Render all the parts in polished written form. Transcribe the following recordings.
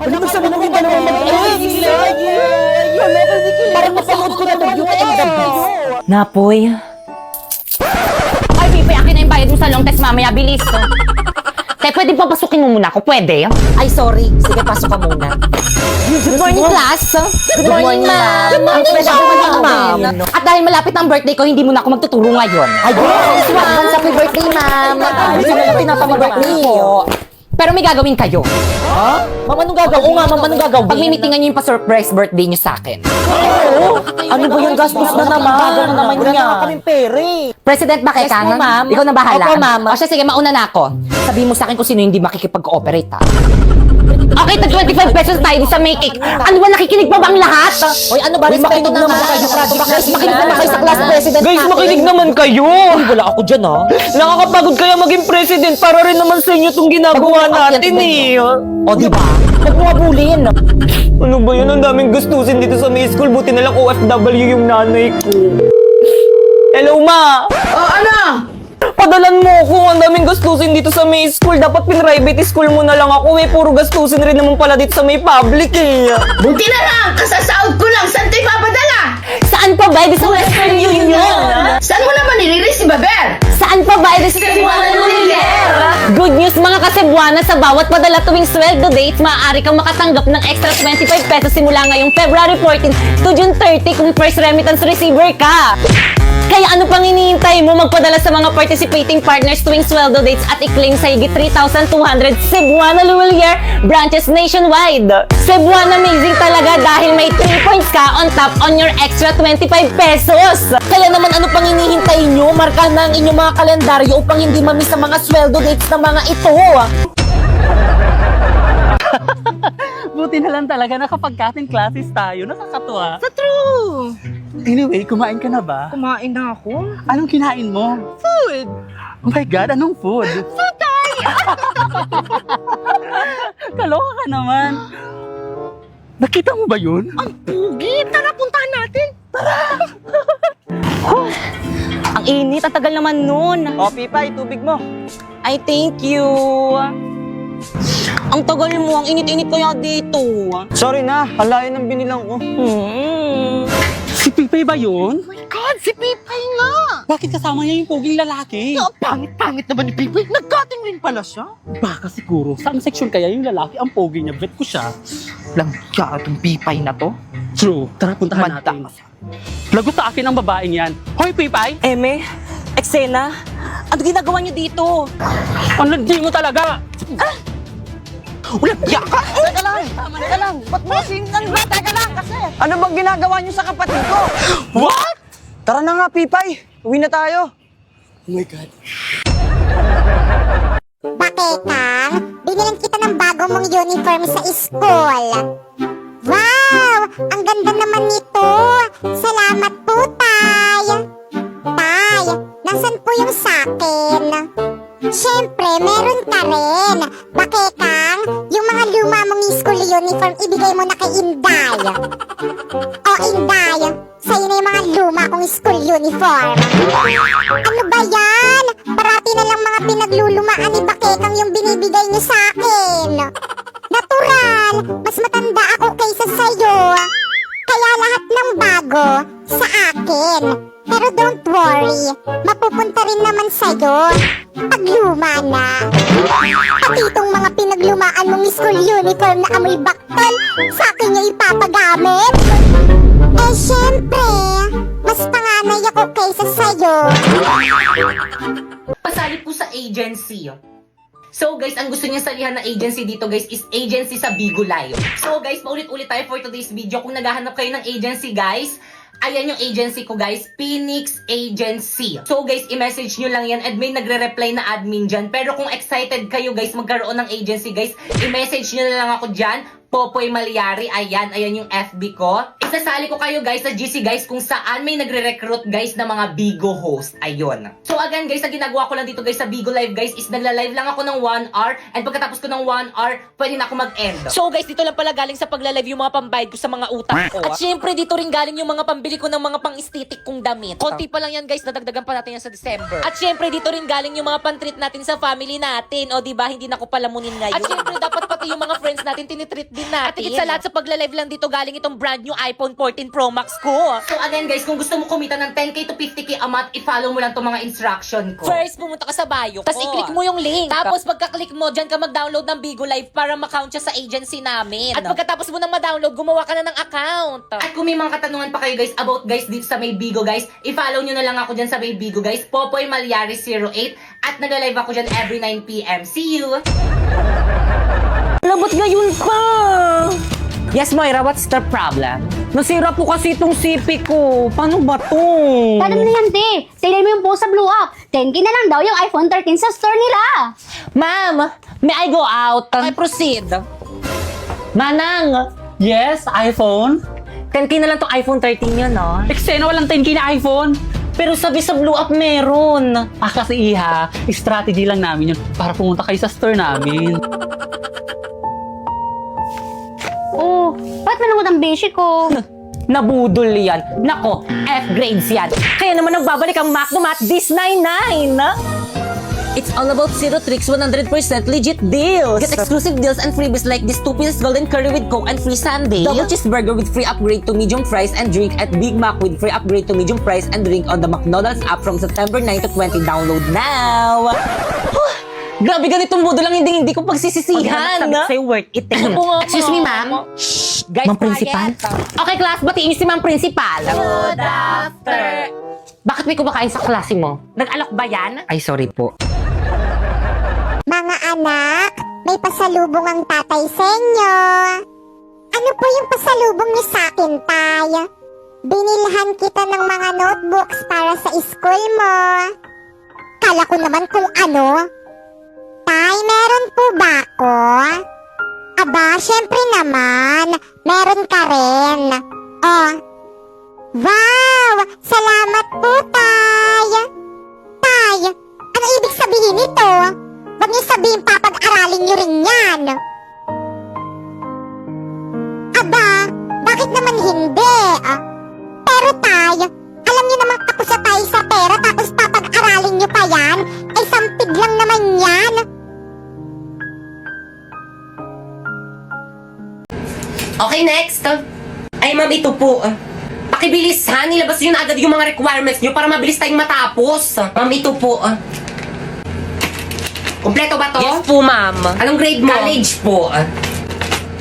Ano mo sabi nung dalawa mag-alis? Parang napanood ko na ng Beauty and the Beast. Napoy. Ay, Pipi, akin na yung bayad mo sa long test mamaya. Bilis, to. Te, pwede ba pasukin mo muna ako? Pwede? Ay, sorry. Sige, pasok ka muna. Good morning, class. Good morning, ma'am. Good morning, ma'am. At dahil malapit ang birthday ko, hindi mo na ako magtuturo ngayon. Ay, advance happy birthday, ma'am. Gusto nila pinapang-birthday ko. Pero may gagawin kayo. Ha? Ma'am, anong gagawin? Oo nga, ma'am, anong gagawin? Pagmimitingan niyo yung pa-surprise birthday niyo sa akin. Ano ba yung gastos na naman? Wala na kaming pere. President ba kay Yes, Kanan? ma'am. Ikaw na bahala. Opo, ma'am. O siya, sige, mauna na ako. Sabihin mo sa akin kung sino hindi makikipag-cooperate, ha? Okay, tag 25 pesos tayo sa may cake. Ano ba, nakikinig pa ba ang lahat? Hoy, ano ba? Respeto naman kayo. Guys, makinig naman kayo sa class president Guys, natin. makinig naman kayo! Uy, wala ako dyan, ha? Nakakapagod kaya maging president para rin naman sa inyo itong ginagawa natin eh. O, di ba? Huwag mo abulin. Ano ba yun? Ang daming gustusin dito sa may school. Buti na lang OFW yung nanay ko. Hello, ma! Oh, ano? Padalan mo ako. Ang daming gastusin dito sa may school. Dapat pin-private school mo na lang ako eh. Puro gastusin rin naman pala dito sa may public eh. Buti na lang, kasasahod ko lang. Saan tayo papadala? Saan pa ba? Sa Western Union. Saan mo naman niliris si Baber? Saan pa ba? Sa Good news mga kasebuana, sa bawat padala tuwing sweldo dates, maaari kang makatanggap ng extra 25 pesos simula ngayong February 14 to June 30 kung first remittance receiver ka. Kaya ano pang hinihintay mo? Magpadala sa mga participating partners tuwing sweldo dates at i-claim sa higit 3,200 Cebuana Luwalier branches nationwide. Cebuana amazing talaga dahil may 3 points ka on top on your extra 25 pesos. Kaya naman ano pang hinihintay nyo? Markahan na ang inyong mga kalendaryo upang hindi mamiss ang mga sweldo dates ng mga ito. Buti na lang talaga nakapag-cutting classes tayo. Nakakatuwa. Sa true. Anyway, kumain ka na ba? Kumain na ako. Anong kinain mo? Food. Oh my God, anong food? Putay! Kaloka ka naman. Nakita mo ba yun? Ang pugi. Tara, puntahan natin. Ang init, ang tagal naman nun. O, Pipa, tubig mo. I thank you. Ang tagal mo, ang init-init kaya dito. Sorry na, halayo ng binilang ko. Si Pipay ba yun? Oh my God, si Pipay nga. Bakit kasama niya yung poging lalaki? Ang pangit-pangit naman ni Pipay. Nag-cutting rin pala siya. Baka siguro, saan section kaya yung lalaki ang pogi niya? Bet ko siya. Lang siya itong Pipay na to. True. Tara, puntahan natin. Lagot sa akin ang babaeng yan. Hoy, Pipay! Eme, eksena, ano ginagawa niyo dito? Ang landi mo talaga! Ulat ka! Teka lang. Ba't mo sinang ba? Teka lang kasi. Ano bang ginagawa niyo sa kapatid ko? What? Tara na nga, Pipay. Uwi na tayo. Oh my God. Bakekang, binilang kita ng bago mong uniform sa school. Wow! Ang ganda naman nito! Salamat po, Tay! Tay, nasan po yung sakin? Siyempre, meron ka rin. Bakekang, yung mga luma mong school uniform, ibigay mo na kay Inday. O, Inday, sa'yo na yung mga luma kong school uniform. Ano ba yan? Parati na lang mga pinaglulumaan ni Bakekang yung binibigay niyo sa akin. Natural, mas matanda ako kaysa sa'yo. Kaya lahat ng bago sa akin. Pero don't worry, mapupunta rin naman sa'yo pag luma na. Pati itong mga pinaglumaan mong school uniform na amoy baktal, sa akin niya ipapagamit. Eh syempre, mas panganay ako kaysa sa'yo. Pasali po sa agency. So guys, ang gusto niya salihan na agency dito guys is agency sa Bigo Live. So guys, paulit-ulit tayo for today's video. Kung naghahanap kayo ng agency guys, ayan yung agency ko guys, Phoenix Agency. So guys, i-message nyo lang yan and may nagre-reply na admin dyan. Pero kung excited kayo guys magkaroon ng agency guys, i-message nyo na lang ako dyan, Popoy Malyari. Ayan yung FB ko. Isasali ko kayo guys sa GC guys kung saan may nagre-recruit guys na mga Bigo host. Ayun. So again guys, ang ginagawa ko lang dito guys sa Bigo Live guys is nagla-live lang ako ng 1 hour and pagkatapos ko ng 1 hour, pwede na ako mag-end. So guys, dito lang pala galing sa pagla-live yung mga pambayad ko sa mga utang ko. At syempre dito rin galing yung mga pambili ko ng mga pang-aesthetic kong damit. Konti pa lang yan guys, nadagdagan pa natin yan sa December. At syempre dito rin galing yung mga pang-treat natin sa family natin. O diba, hindi na ko palamunin ngayon. At syempre dapat pati yung mga friends natin tinitreat din natin. At higit sa lahat sa pagla-live lang dito, galing itong brand new iPhone 14 Pro Max ko. So again guys, kung gusto mo kumita ng 10k to 50k a month, i-follow mo lang itong mga instruction ko. First, pumunta ka sa bio ko. Tapos i-click mo yung link. Tapos pagka-click mo, dyan ka mag-download ng Bigo Live para ma-count siya sa agency namin. At pagkatapos mo nang ma-download, gumawa ka na ng account. At kung may mga katanungan pa kayo guys about guys dito sa may Bigo guys, i-follow nyo na lang ako dyan sa may Bigo guys, Popoy Malyari 08, at nag-live ako dyan every 9pm. See you! Labot ngayon pa! Yes, Moira, what's the problem? Nasira po kasi itong CP ko. Paano ba to? Paano mo na yan, te? Tignan mo yung post sa Blue Up. 10K na lang daw yung iPhone 13 sa store nila. Ma'am, may I go out? Okay, proceed. Manang, Yes, iPhone? 10K na lang tong iPhone 13 yun, no? Eksena, walang 10K na iPhone. Pero sabi sa Blue Up meron. Kasi iha, strategy lang namin yun para pumunta kayo sa store namin. Oh, ba't malungkot ang beshi ko? Nabudol yan. Nako, F-grades yan. Kaya naman nagbabalik ang Macdomat this 99. It's all about zero tricks, 100% legit deals. Get exclusive deals and freebies like this 2-piece golden curry with Coke and free sundae. Double cheeseburger with free upgrade to medium fries and drink at Big Mac with free upgrade to medium fries and drink on the McDonald's app from September 9 to 20. Download now! Grabe, ganitong modo lang hindi ko pagsisisihan. Sabi ko sa'yo, worth it. Excuse me, ma'am. Guys, Ma'am Principal? Okay, class, batiin niyo si Ma'am Principal. Good after. Bakit may kumakain sa klase mo? Nag-alok ba yan? Ay, sorry po. Mga anak, may pasalubong ang tatay sa inyo. Ano po yung pasalubong niyo sa akin, tay? Binilhan kita ng mga notebooks para sa school mo. Kala ko naman kung ano. Tay, meron po ba ako? Aba, syempre naman. Meron ka rin. Oh. Wow! Salamat po, tay! Tay, ano ibig sabihin nito? Huwag niyo sabihin papag-aralin niyo rin yan. Aba, bakit naman hindi? Pero tay, alam niyo naman tapos na tayo sa pera tapos papag-aralin niyo pa yan? Ay sampid lang naman yan. Okay, next. Ay ma'am, ito po. Pakibilis ha, nilabas nyo na agad yung mga requirements nyo para mabilis tayong matapos. Ma'am, ito po. Kompleto ba to? Yes po, ma'am. Anong grade mo? College po.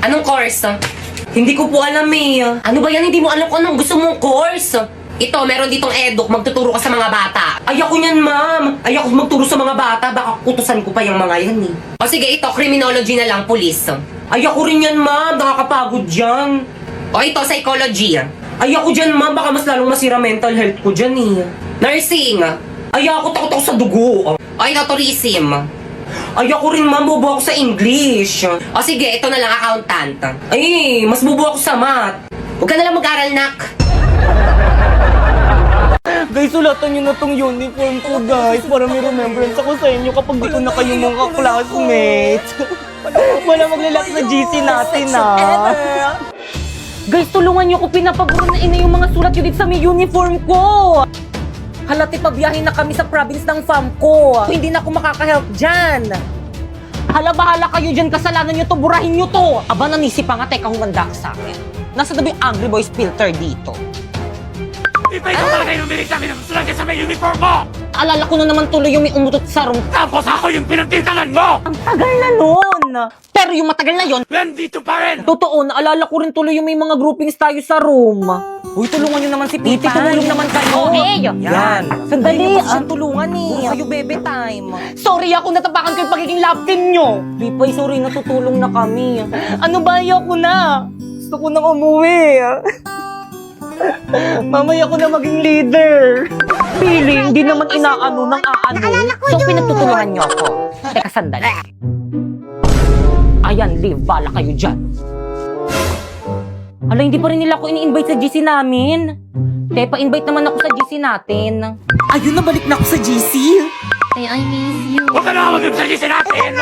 Anong course? Hindi ko po alam eh. Ano ba yan? Hindi mo alam kung anong gusto mong course. Ito, meron ditong eduk. Magtuturo ka sa mga bata. Ayoko niyan, ma'am. Ayoko magturo sa mga bata. Baka kutusan ko pa yung mga yan eh. O sige, ito, criminology na lang, police. Ayoko rin yan, ma'am. Nakakapagod dyan. O ito, psychology. Ayoko dyan, ma'am. Baka mas lalong masira mental health ko dyan eh. Nursing. Ayoko, takot ako sa dugo. O ito, tourism. Ayoko rin, ma'am. Bobo ako sa English. O sige, ito na lang, accountant. Ay, mas bobo ako sa math. Huwag ka na lang mag-aral, nak. Guys, sulatan nyo na tong uniform ko, guys. Para may remembrance ako sa inyo kapag di ko na kayo mga classmates. Wala maglalak sa GC natin, Guys, tulungan nyo ko. Pinapaburo na ina yung mga sulat yun dito sa may uniform ko. Halati pabiyahin na kami sa province ng fam ko. Hindi na ako makaka-help dyan. Hala, bahala kayo dyan. Kasalanan nyo to. Burahin nyo to. Aba, nanisi pa nga. Teka, humanda ka sa akin. Nasa tabi yung Angry Boys filter dito. Ikaw talaga yung bilis namin ng sulat sa may uniform mo! Alala ko na naman tuloy yung may umutot sa room. Tapos ako yung pinagtitanan mo! Ang tagal na nun. Pero yung matagal na yon, Nandito pa rin! totoo, naalala ko rin tuloy yung may mga groupings tayo sa room. Uy, tulungan nyo naman si Piti. Tumulong naman kayo. Okay. Yan. Sandali. Hindi mo kasi Siyang tulungan eh. Kayo bebe time. Sorry ako, natapakan ko yung pagiging love team nyo. Bipay, sorry, natutulong na kami. Ano ba, ayoko na. Gusto ko nang umuwi. Mamaya ko na maging leader. Feeling, hindi naman inaano ng aano. So, pinagtutulungan nyo ako. Teka, sandali. Ayan, Liv, bala kayo dyan. Ala, hindi pa rin nila ako ini-invite sa GC namin. Kaya pa-invite naman ako sa GC natin. Ayun, nabalik na ako sa GC. I miss you. Huwag ka na mag-ibsagisi natin!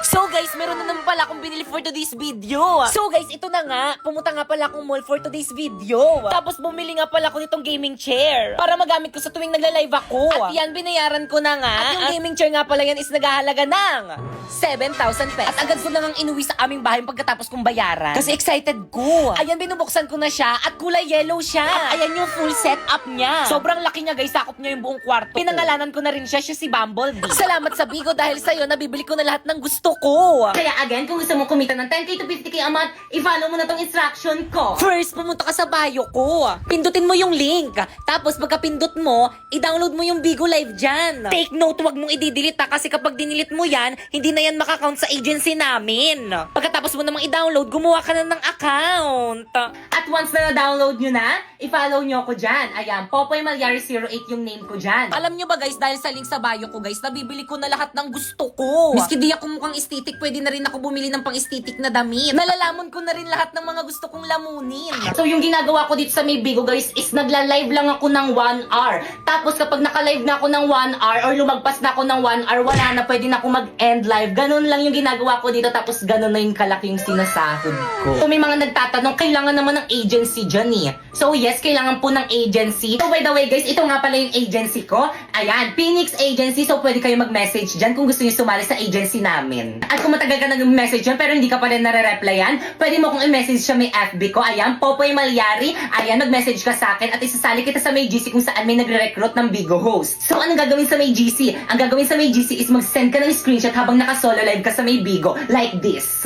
So guys, guys, meron na naman pala akong binili for today's video. So guys, ito na nga. Pumunta nga pala akong mall for today's video. Tapos bumili nga pala ako nitong gaming chair para magamit ko sa tuwing nagla-live ako. At yan, binayaran ko na nga. At yung gaming chair nga pala yan is naghahalaga ng 7,000 pesos. At agad ko na nga inuwi sa aming bahay pagkatapos kong bayaran. Kasi excited ko. Ayan, binubuksan ko na siya at kulay yellow siya. At ayan yung full setup niya. Sobrang laki niya guys, sakop niya yung buong kwarto. Pinangalanan ko na rin siya si Bumblebee. Salamat sa Bigo dahil sa'yo, nabibili ko na lahat ng gusto ko. Kaya again, kung gusto mo kumita ng 10k to 50k a month, i-follow mo na tong instruction ko. First, pumunta ka sa bio ko. Pindutin mo yung link. Tapos pagka-pindot mo, i-download mo yung Bigo Live dyan. Take note, wag mong i-delete kasi kapag dinilit mo yan, hindi na yan makakount sa agency namin. Pagkatapos mo namang i-download, gumawa ka na ng account. At once na na-download nyo na, i-follow nyo ako dyan. Ayan, Popoy Malyari 08 yung name ko dyan. Alam nyo ba guys, dahil sa link sa bio ko guys, nabibili ko na lahat ng gusto ko. Miski di ako mukhang estetik, pwede na rin ako bumili ng pang-estetik na damit. Nalalamon ko na rin lahat ng mga gusto kong lamunin. So yung ginagawa ko dito sa may Bigo guys is nagla-live lang ako ng 1 hour. Tapos kapag naka-live na ako ng 1 hour or lumagpas na ako ng 1 hour, wala na, pwede na ako mag-end live. Ganun lang yung ginagawa ko dito, tapos ganun na yung kalaki yung sinasahod ko. So may mga nagtatanong, kailangan naman ng agency dyan eh. So yes, kailangan po ng agency. So by the way guys, ito nga pala yung agency ko. Ayan, Phoenix Agency. So pwede kayo mag-message dyan kung gusto niyo sumali sa agency namin. At kung matagal ka nag-message dyan pero hindi ka pa rin nare-replyan, pwede mo kong i-message sa may FB ko. Ayan, Popoy Malyari. Ayan, mag-message ka sa akin at isasali kita sa may GC kung saan may nagre-recruit ng Bigo host. So anong gagawin sa may GC? Ang gagawin sa may GC is mag-send ka ng screenshot habang naka-solo live ka sa may Bigo. Like this.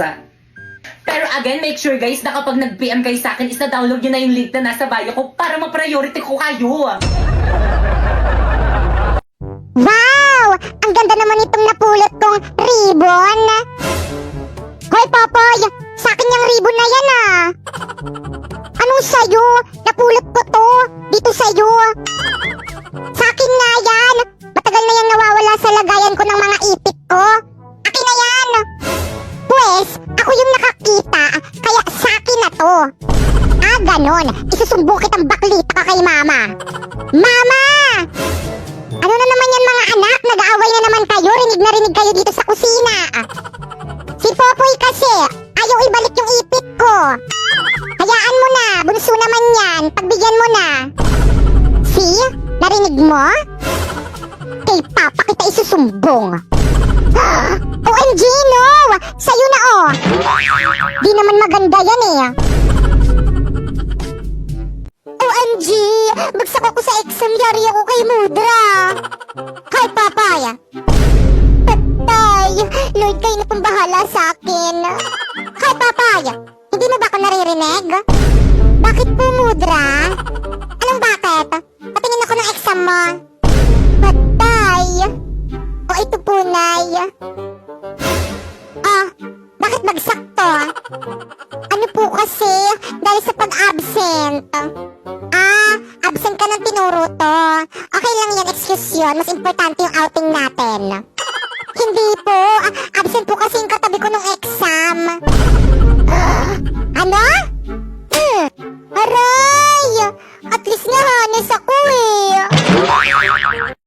Pero again, make sure guys na kapag nag-PM kayo sa akin is na-download nyo na yung link na nasa bio ko para ma-priority ko kayo. Wow! Ang ganda naman itong napulot kong ribbon. Hoy, Popoy! Sa akin yung ribbon na yan ah! Anong sayo? Napulot ko to! Dito sayo! Sa akin nga yan! Matagal na yung nawawala sa lagayan ko ng mga ipit ko. Akin na yan! Pwes, ako yung nakakita, kaya sa akin na to. Ah, ganon. Isusumbong kitang baklita ka kay Mama. Mama! Ano na naman yan mga anak? Nag-aaway na naman kayo. Rinig na rinig kayo dito sa kusina. Si Popoy kasi, ayaw ibalik yung ipit ko. Hayaan mo na. Bunso naman yan. Pagbigyan mo na. See? Narinig mo? Kay Papa kita isusumbong. OMG, no! Sa'yo na, oh! Di naman maganda yan, eh. OMG! Bagsak ako sa exam, yari ako kay Mudra. Hi, Papay! Patay! Lord, kayo na pong bahala sa akin. Hi, Papay! Hindi mo ba ako naririnig? Bakit po, Mudra? Anong bakit? Patingin ako ng exam mo. Patay! O, ito po, Nay. Ah, bakit bagsak to? Ano po kasi? Dahil sa pag-absent. Ah, absent ka ng tinuro to. Okay lang yan, excuse yun. Mas importante yung outing natin. Hindi po. Absent po kasi yung katabi ko nung exam. Ano?